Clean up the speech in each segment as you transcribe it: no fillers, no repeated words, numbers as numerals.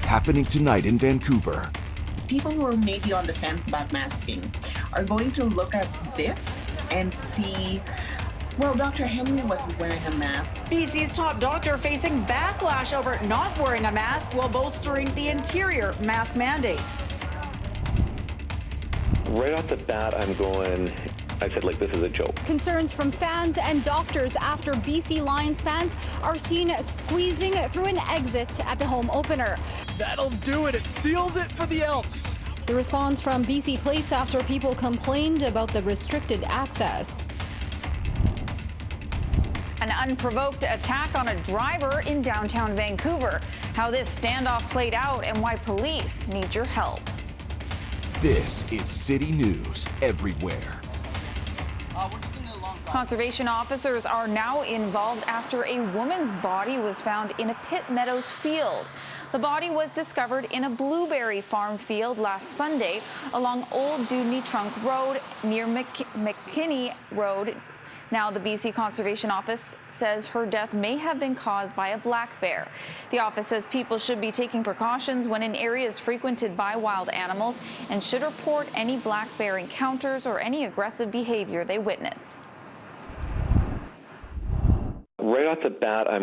happening tonight in Vancouver. People who are maybe on the fence about masking are going to look at this and see, well, Dr. Henry wasn't wearing a mask. BC's top doctor facing backlash over not wearing a mask while bolstering the interior mask mandate. Right off the bat, I said, this is a joke. Concerns from fans and doctors after BC Lions fans are seen squeezing through an exit at the home opener. That'll do it. It seals it for the Elks. The response from BC Place after people complained about the restricted access. An unprovoked attack on a driver in downtown Vancouver. How this standoff played out and why police need your help. This is City News Everywhere. Conservation officers are now involved after a woman's body was found in a Pitt Meadows field. The body was discovered in a blueberry farm field last Sunday along Old Dudney Trunk Road near McKinney Road. Now, the BC Conservation Office says her death may have been caused by a black bear. The office says people should be taking precautions when in areas frequented by wild animals and should report any black bear encounters or any aggressive behavior they witness. Right off the bat, I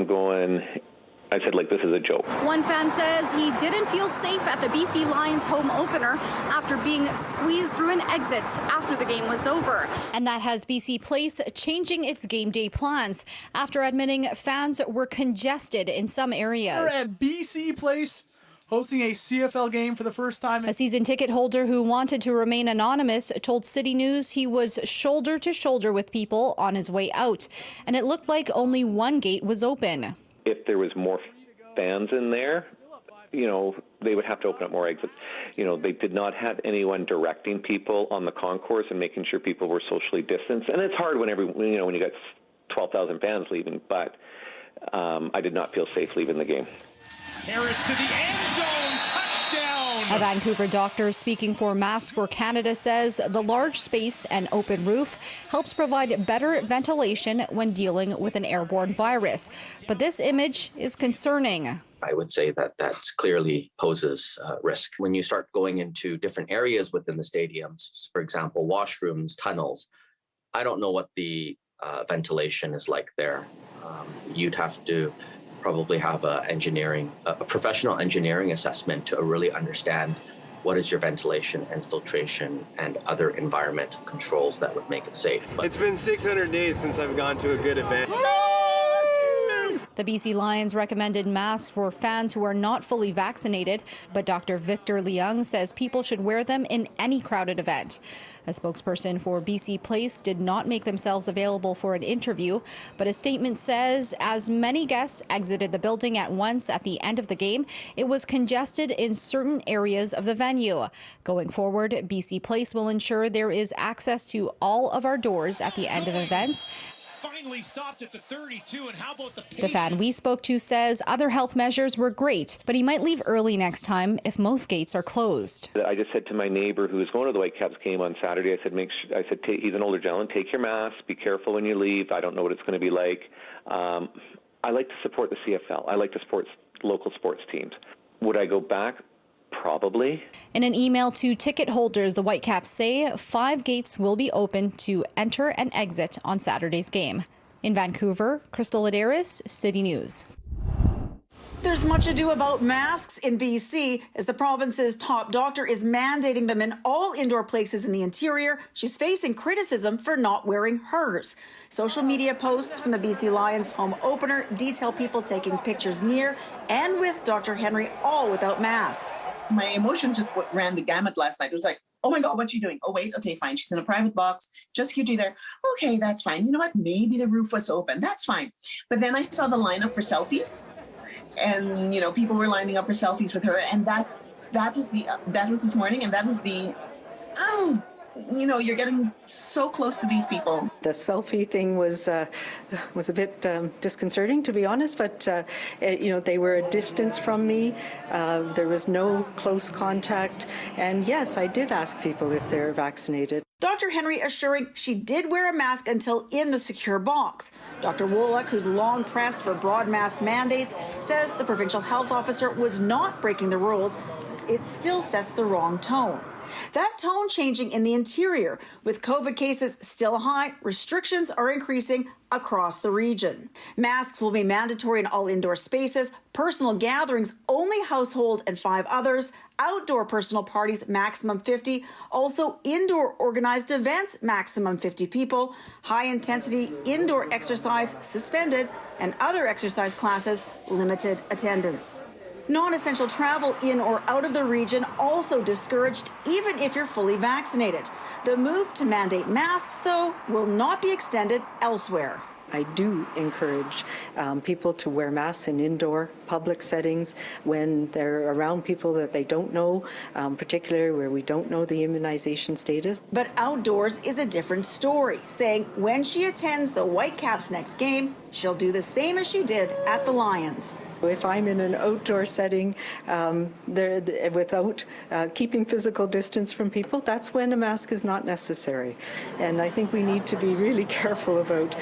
said, this is a joke. One fan says he didn't feel safe at the BC Lions home opener after being squeezed through an exit after the game was over. And that has BC Place changing its game day plans after admitting fans were congested in some areas. We're at BC Place hosting a CFL game for the first time. A season ticket holder who wanted to remain anonymous told City News he was shoulder to shoulder with people on his way out, and it looked like only one gate was open. If there was more fans in there, they would have to open up more exits. They did not have anyone directing people on the concourse and making sure people were socially distanced. And it's hard when when you got 12,000 fans leaving, but I did not feel safe leaving the game. Harris to the end zone, touchdown! A Vancouver doctor speaking for Mask for Canada says the large space and open roof helps provide better ventilation when dealing with an airborne virus. But this image is concerning. I would say that clearly poses risk. When you start going into different areas within the stadiums, for example, washrooms, tunnels, I don't know what the ventilation is like there. You'd have to probably have a professional engineering assessment to really understand what is your ventilation and filtration and other environmental controls that would make it safe. It's been 600 days since I've gone to a good event. The BC Lions recommended masks for fans who are not fully vaccinated, but Dr. Victor Leung says people should wear them in any crowded event. A spokesperson for BC Place did not make themselves available for an interview, but a statement says as many guests exited the building at once at the end of the game, it was congested in certain areas of the venue. Going forward, BC Place will ensure there is access to all of our doors at the end of events. Finally stopped at the 32, and how about the patience? The fan we spoke to says other health measures were great, but he might leave early next time if most gates are closed. I just said to my neighbor who was going to the Whitecaps game on Saturday, I said, he's an older gentleman, take your mask, be careful when you leave. I don't know what it's going to be like. I like to support the CFL. I like to support local sports teams. Would I go back? Probably. In an email to ticket holders, the Whitecaps say 5 gates will be open to enter and exit on Saturday's game. In Vancouver, Crystal Ladaris, City News. There's much ado about masks in BC as the province's top doctor is mandating them in all indoor places in the interior. She's facing criticism for not wearing hers. Social media posts from the BC Lions home opener detail people taking pictures near and with Dr. Henry, all without masks. My emotions just ran the gamut last night. It was like, oh my God, what's she doing? Oh, wait, okay, fine. She's in a private box, just cute there. Okay, that's fine. You know what? Maybe the roof was open. That's fine. But then I saw the lineup for selfies. And people were lining up for selfies with her, and that was this morning, and that was you're getting so close to these people. The selfie thing was a bit disconcerting, to be honest, but they were a distance from me. There was no close contact, and yes, I did ask people if they're vaccinated. Dr. Henry assuring she did wear a mask until in the secure box. Dr. Woloch, who's long pressed for broad mask mandates, says the provincial health officer was not breaking the rules, but it still sets the wrong tone. That tone changing in the interior. With COVID cases still high, restrictions are increasing across the region. Masks will be mandatory in all indoor spaces, personal gatherings only household and 5 others, outdoor personal parties maximum 50, also indoor organized events maximum 50 people, high intensity indoor exercise suspended, and other exercise classes limited attendance. Non-essential travel in or out of the region also discouraged, even if you're fully vaccinated. The move to mandate masks, though, will not be extended elsewhere. I do encourage people to wear masks in indoor public settings when they're around people that they don't know, particularly where we don't know the immunization status. But outdoors is a different story, saying when she attends the Whitecaps' next game, she'll do the same as she did at the Lions. If I'm in an outdoor setting without keeping physical distance from people, that's when a mask is not necessary. And I think we need to be really careful about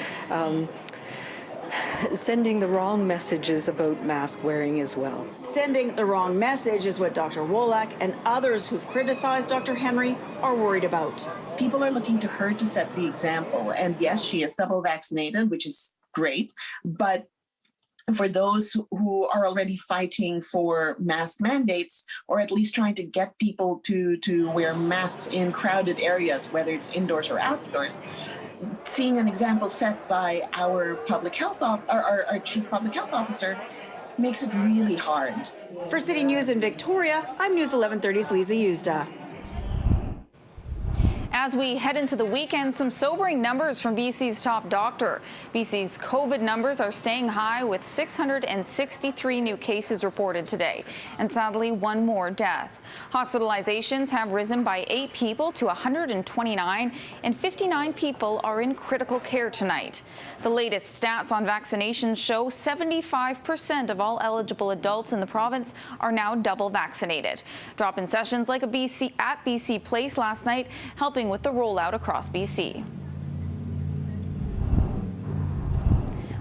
sending the wrong messages about mask wearing as well. Sending the wrong message is what Dr. Woloch and others who've criticized Dr. Henry are worried about. People are looking to her to set the example. And yes, she is double vaccinated, which is great, but for those who are already fighting for mask mandates, or at least trying to get people to wear masks in crowded areas, whether it's indoors or outdoors, seeing an example set by our our chief public health officer makes it really hard. For City News in Victoria, I'm News 1130's Lisa Yuzda. As we head into the weekend, some sobering numbers from BC's top doctor. BC's COVID numbers are staying high with 663 new cases reported today, and sadly, 1 more death. Hospitalizations have risen by 8 people to 129, and 59 people are in critical care tonight. The latest stats on vaccinations show 75% of all eligible adults in the province are now double vaccinated. Drop-in sessions like at BC Place last night, helping with the rollout across BC.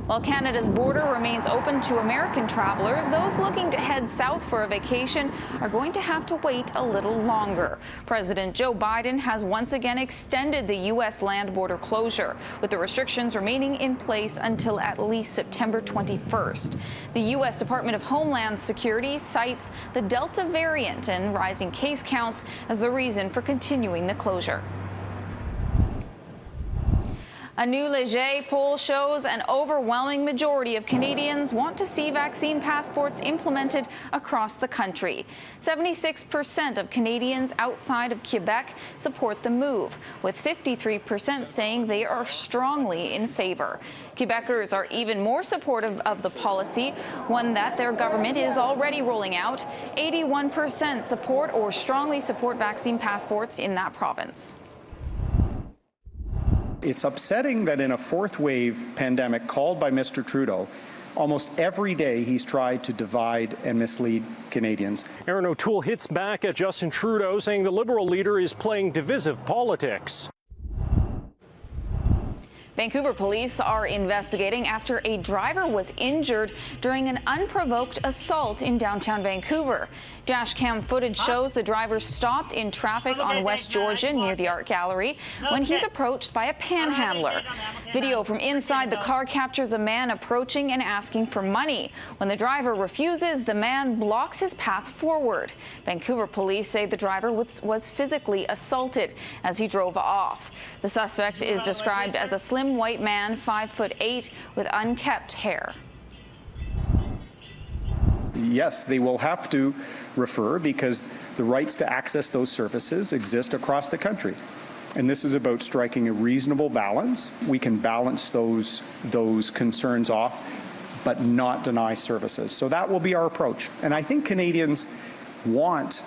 While Canada's border remains open to American travelers, those looking to head south for a vacation are going to have to wait a little longer. President Joe Biden has once again extended the U.S. land border closure, with the restrictions remaining in place until at least September 21st. The U.S. Department of Homeland Security cites the Delta variant and rising case counts as the reason for continuing the closure. A new Leger poll shows an overwhelming majority of Canadians want to see vaccine passports implemented across the country. 76% of Canadians outside of Quebec support the move, with 53% saying they are strongly in favor. Quebecers are even more supportive of the policy, one that their government is already rolling out. 81% support or strongly support vaccine passports in that province. It's upsetting that in a 4th wave pandemic called by Mr. Trudeau, almost every day he's tried to divide and mislead Canadians. Aaron O'Toole hits back at Justin Trudeau, saying the Liberal leader is playing divisive politics. Vancouver police are investigating after a driver was injured during an unprovoked assault in downtown Vancouver. Dashcam footage shows the driver stopped in traffic on West Georgia near the Art Gallery when he's approached by a panhandler. Video from inside the car captures a man approaching and asking for money. When the driver refuses, the man blocks his path forward. Vancouver police say the driver was physically assaulted as he drove off. The suspect is described as a slim white man, 5'8", with unkempt hair. Yes, they will have to refer because the rights to access those services exist across the country. And this is about striking a reasonable balance. We can balance those concerns off, but not deny services. So that will be our approach. And I think Canadians want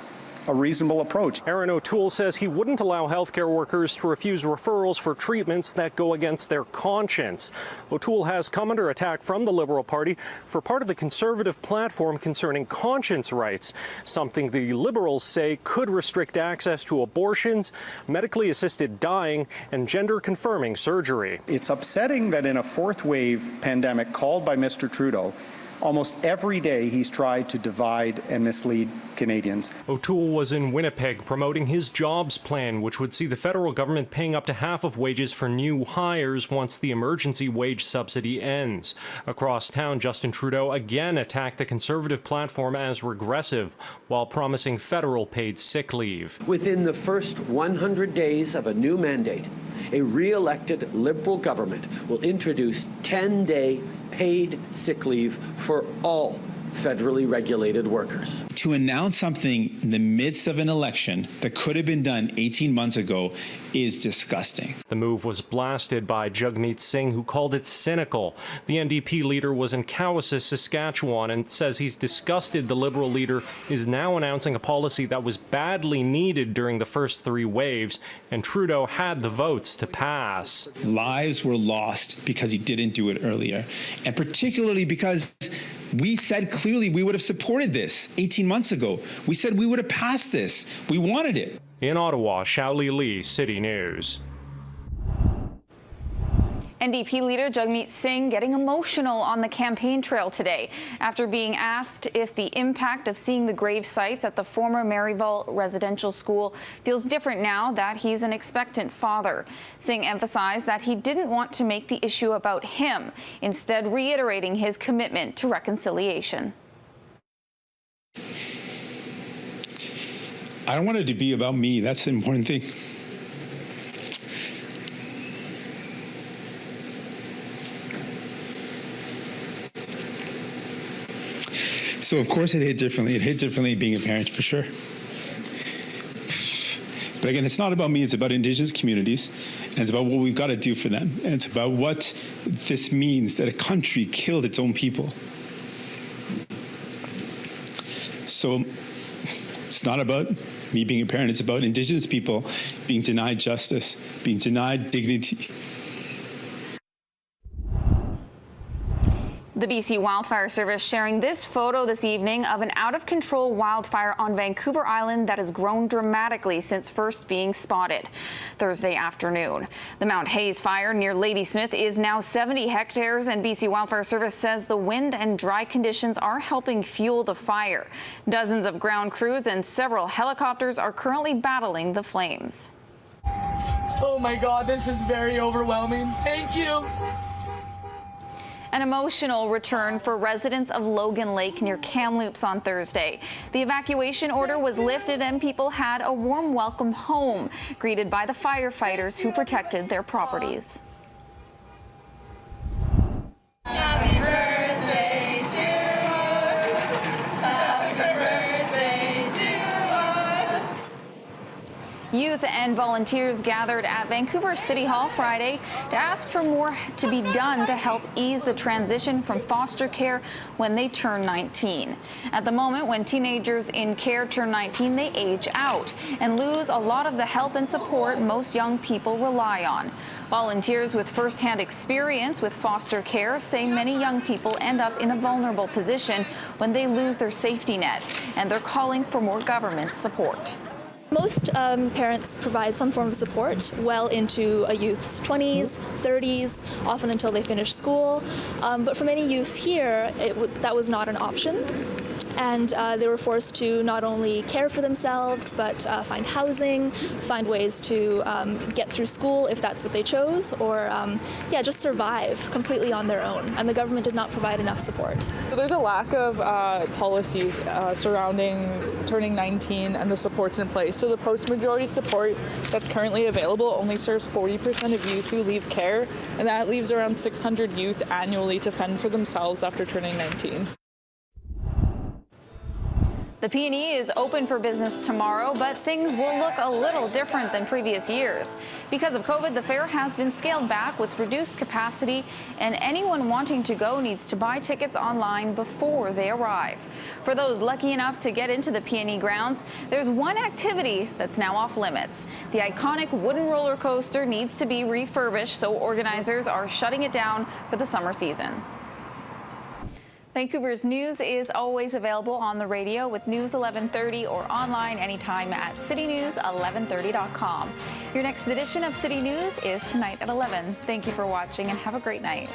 a reasonable approach. Aaron O'Toole says he wouldn't allow healthcare workers to refuse referrals for treatments that go against their conscience. O'Toole has come under attack from the Liberal Party for part of the Conservative platform concerning conscience rights, something the Liberals say could restrict access to abortions, medically assisted dying, and gender-confirming surgery. It's upsetting that in a fourth wave pandemic called by Mr. Trudeau, almost every day he's tried to divide and mislead Canadians. O'Toole was in Winnipeg promoting his jobs plan, which would see the federal government paying up to half of wages for new hires once the emergency wage subsidy ends. Across town, Justin Trudeau again attacked the Conservative platform as regressive while promising federal paid sick leave. Within the first 100 days of a new mandate, a re-elected Liberal government will introduce 10-day paid sick leave for all federally regulated workers. To announce something in the midst of an election that could have been done 18 months ago is disgusting. The move was blasted by Jagmeet Singh, who called it cynical. The NDP leader was in Cowessess, Saskatchewan, and says he's disgusted the Liberal leader is now announcing a policy that was badly needed during the first three waves, and Trudeau had the votes to pass. Lives were lost because he didn't do it earlier, and particularly because we said clearly we would have supported this 18 months ago. We said we would have passed this. We wanted it. In Ottawa, Shaoli Lee, City News. NDP leader Jagmeet Singh getting emotional on the campaign trail today after being asked if the impact of seeing the grave sites at the former Maryville residential school feels different now that he's an expectant father. Singh emphasized that he didn't want to make the issue about him, instead reiterating his commitment to reconciliation. I don't want it to be about me. That's the important thing. So, of course, it hit differently. It hit differently being a parent, for sure. But again, it's not about me. It's about Indigenous communities. And it's about what we've got to do for them. And it's about what this means that a country killed its own people. So it's not about me being a parent. It's about Indigenous people being denied justice, being denied dignity. The BC Wildfire Service sharing this photo this evening of an out-of-control wildfire on Vancouver Island that has grown dramatically since first being spotted Thursday afternoon. The Mount Hayes fire near Ladysmith is now 70 hectares, and BC Wildfire Service says the wind and dry conditions are helping fuel the fire. Dozens of ground crews and several helicopters are currently battling the flames. Oh my God, this is very overwhelming. Thank you. An emotional return for residents of Logan Lake near Kamloops on Thursday. The evacuation order was lifted and people had a warm welcome home, greeted by the firefighters who protected their properties. Happy birthday to us. Happy birthday to us. Youth and volunteers gathered at Vancouver City Hall Friday to ask for more to be done to help ease the transition from foster care when they turn 19. At the moment, when teenagers in care turn 19, they age out and lose a lot of the help and support most young people rely on. Volunteers with first-hand experience with foster care say many young people end up in a vulnerable position when they lose their safety net, and they're calling for more government support. Most parents provide some form of support well into a youth's 20s, 30s, often until they finish school. But for many youth here, that was not an option. And they were forced to not only care for themselves, but find housing, find ways to get through school if that's what they chose, or just survive completely on their own. And the government did not provide enough support. So there's a lack of policies surrounding turning 19 and the supports in place. So the post-majority support that's currently available only serves 40% of youth who leave care, and that leaves around 600 youth annually to fend for themselves after turning 19. The Peony is open for business tomorrow, but things will look a little different than previous years. Because of COVID, the fair has been scaled back with reduced capacity, and anyone wanting to go needs to buy tickets online before they arrive. For those lucky enough to get into the Peony grounds, there's one activity that's now off limits. The iconic wooden roller coaster needs to be refurbished, so organizers are shutting it down for the summer season. Vancouver's news is always available on the radio with News 1130 or online anytime at citynews1130.com. Your next edition of City News is tonight at 11. Thank you for watching and have a great night.